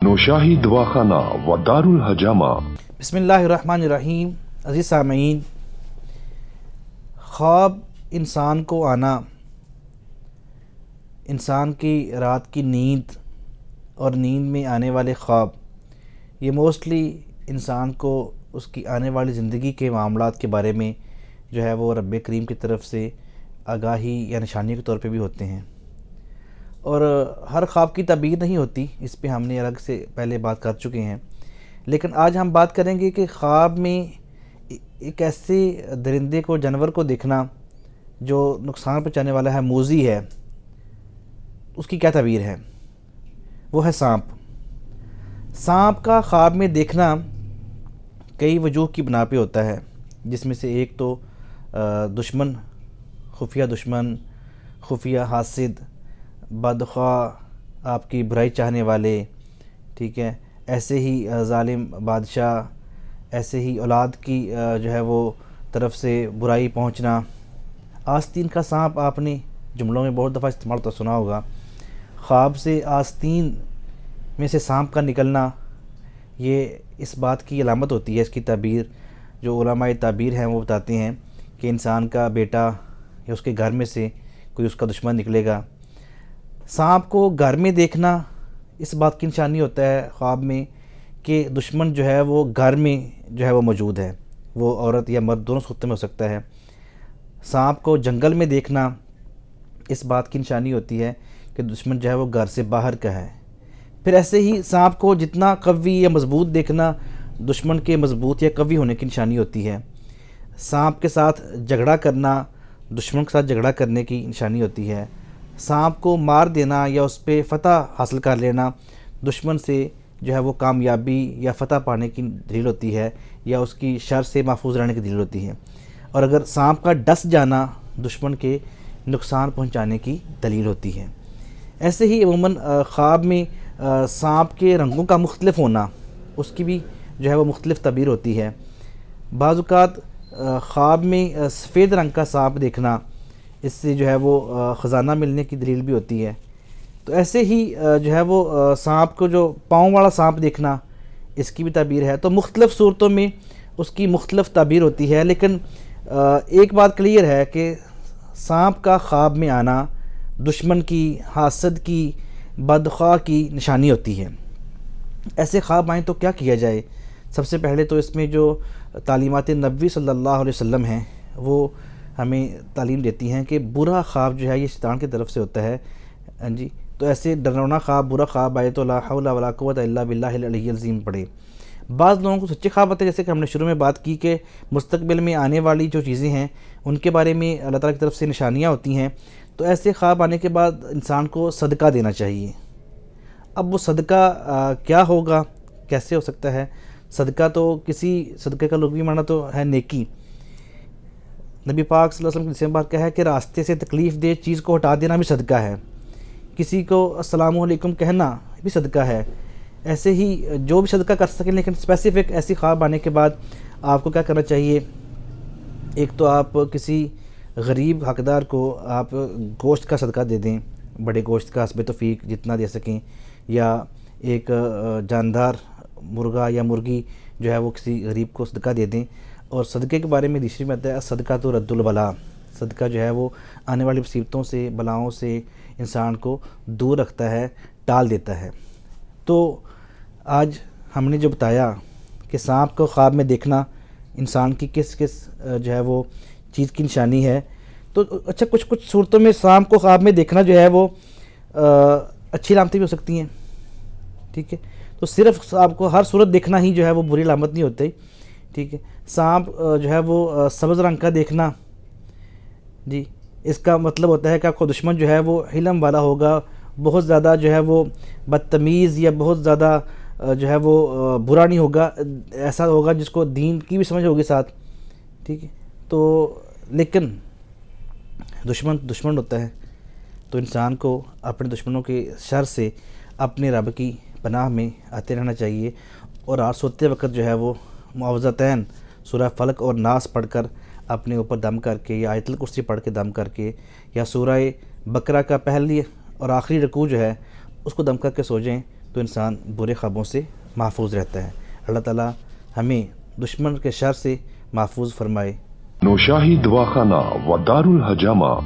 نوشاہی دواخانہ و دارالحجامہ۔ بسم اللہ الرحمن الرحیم۔ عزیز سامعین، خواب انسان کو آنا، انسان کی رات کی نیند اور نیند میں آنے والے خواب، یہ موسٹلی انسان کو اس کی آنے والی زندگی کے معاملات کے بارے میں جو ہے وہ رب کریم کی طرف سے آگاہی یا نشانی کے طور پہ بھی ہوتے ہیں، اور ہر خواب کی تعبیر نہیں ہوتی، اس پہ ہم نے الگ سے پہلے بات کر چکے ہیں۔ لیکن آج ہم بات کریں گے کہ خواب میں ایک ایسے درندے کو، جانور کو دیکھنا جو نقصان پہنچانے والا ہے، موذی ہے، اس کی کیا تعبیر ہے؟ وہ ہے سانپ۔ سانپ کا خواب میں دیکھنا کئی وجوہ کی بنا پہ ہوتا ہے، جس میں سے ایک تو دشمن، خفیہ حاسد، بدخواہ، آپ کی برائی چاہنے والے، ٹھیک ہے، ایسے ہی ظالم بادشاہ، ایسے ہی اولاد کی جو ہے وہ طرف سے برائی پہنچنا۔ آستین کا سانپ آپ نے جملوں میں بہت دفعہ استعمال تو سنا ہوگا۔ خواب سے آستین میں سے سانپ کا نکلنا، یہ اس بات کی علامت ہوتی ہے، اس کی تعبیر جو علماء تعبیر ہیں وہ بتاتے ہیں کہ انسان کا بیٹا یا اس کے گھر میں سے کوئی اس کا دشمن نکلے گا۔ سانپ کو گھر میں دیکھنا اس بات کی نشانی ہوتا ہے خواب میں کہ دشمن جو ہے وہ گھر میں جو ہے وہ موجود ہے، وہ عورت یا مرد دونوں صورتوں میں ہو سکتا ہے۔ سانپ کو جنگل میں دیکھنا اس بات کی نشانی ہوتی ہے کہ دشمن جو ہے وہ گھر سے باہر کا ہے۔ پھر ایسے ہی سانپ کو جتنا قوی یا مضبوط دیکھنا دشمن کے مضبوط یا قوی ہونے کی نشانی ہوتی ہے۔ سانپ کے ساتھ جھگڑا کرنا دشمن کے ساتھ جھگڑا کرنے کی نشانی ہوتی ہے۔ سانپ کو مار دینا یا اس پہ فتح حاصل کر لینا دشمن سے جو ہے وہ کامیابی یا فتح پانے کی دلیل ہوتی ہے، یا اس کی شر سے محفوظ رہنے کی دلیل ہوتی ہے۔ اور اگر سانپ کا ڈس جانا دشمن کے نقصان پہنچانے کی دلیل ہوتی ہے۔ ایسے ہی عموماً خواب میں سانپ کے رنگوں کا مختلف ہونا، اس کی بھی جو ہے وہ مختلف تعبیر ہوتی ہے۔ بعض اوقات خواب میں سفید رنگ کا سانپ دیکھنا، اس سے جو ہے وہ خزانہ ملنے کی دلیل بھی ہوتی ہے۔ تو ایسے ہی جو ہے وہ سانپ کو جو پاؤں والا سانپ دیکھنا، اس کی بھی تعبیر ہے۔ تو مختلف صورتوں میں اس کی مختلف تعبیر ہوتی ہے، لیکن ایک بات کلیئر ہے کہ سانپ کا خواب میں آنا دشمن کی، حاسد کی، بدخواہ کی نشانی ہوتی ہے۔ ایسے خواب آئیں تو کیا کیا جائے؟ سب سے پہلے تو اس میں جو تعلیمات نبوی صلی اللہ علیہ وسلم ہیں وہ ہمیں تعلیم دیتی ہیں کہ برا خواب جو ہے یہ شیطان کی طرف سے ہوتا ہے، جی۔ تو ایسے ڈراؤنا خواب، برا خواب آئے تو لا حول ولا قوت الا باللہ العلی العظیم پڑھے۔ بعض لوگوں کو سچے خواب آتے ہیں، جیسے کہ ہم نے شروع میں بات کی کہ مستقبل میں آنے والی جو چیزیں ہیں ان کے بارے میں اللہ تعالیٰ کی طرف سے نشانیاں ہوتی ہیں۔ تو ایسے خواب آنے کے بعد انسان کو صدقہ دینا چاہیے۔ اب وہ صدقہ کیا ہوگا، کیسے ہو سکتا ہے؟ صدقہ تو کسی صدقے کا لغوی معنی تو ہے نیکی۔ نبی پاک صلی اللہ علیہ وسلم کی دوسری بات کیا ہے کہ راستے سے تکلیف دہ چیز کو ہٹا دینا بھی صدقہ ہے۔ کسی کو السلام علیکم کہنا بھی صدقہ ہے۔ ایسے ہی جو بھی صدقہ کر سکیں، لیکن اسپیسیفک ایسی خواب آنے کے بعد آپ کو کیا کرنا چاہیے؟ ایک تو آپ کسی غریب حقدار کو آپ گوشت کا صدقہ دے دیں، بڑے گوشت کا حسب توفیق جتنا دے سکیں، یا ایک جاندار مرغا یا مرغی جو ہے وہ کسی غریب کو صدقہ دے دیں۔ اور صدقے کے بارے میں دوسری میں آتا ہے صدقہ تو رد البلا، صدقہ جو ہے وہ آنے والی مصیبتوں سے، بلاؤں سے انسان کو دور رکھتا ہے، ٹال دیتا ہے۔ تو آج ہم نے جو بتایا کہ سانپ کو خواب میں دیکھنا انسان کی کس جو ہے وہ چیز کی نشانی ہے، تو اچھا کچھ صورتوں میں سانپ کو خواب میں دیکھنا جو ہے وہ اچھی علامتیں بھی ہو سکتی ہیں، ٹھیک ہے۔ تو صرف سانپ کو ہر صورت دیکھنا ہی جو ہے وہ بری علامت نہیں ہوتی، ٹھیک ہے۔ سانپ جو ہے وہ سبز رنگ کا دیکھنا، جی، اس کا مطلب ہوتا ہے کہ آپ کو دشمن جو ہے وہ حلم والا ہوگا، بہت زیادہ جو ہے وہ بدتمیز یا بہت زیادہ جو ہے وہ برا نہیں ہوگا، ایسا ہوگا جس کو دین کی بھی سمجھ ہوگی ساتھ، ٹھیک ہے۔ تو لیکن دشمن ہوتا ہے، تو انسان کو اپنے دشمنوں کے شر سے اپنے رب کی پناہ میں آتے رہنا چاہیے، اور رات سوتے وقت جو ہے وہ معوذتین سورہ فلق اور ناس پڑھ کر اپنے اوپر دم کر کے، یا آیت الکرسی پڑھ کے دم کر کے، یا سورہ بقرہ کا پہلی اور آخری رکوع جو ہے اس کو دم کر کے سو جائیں، تو انسان برے خوابوں سے محفوظ رہتا ہے. اللہ تعالیٰ ہمیں دشمن کے شر سے محفوظ فرمائے. نوشاہی دواخانہ و دار الحجامہ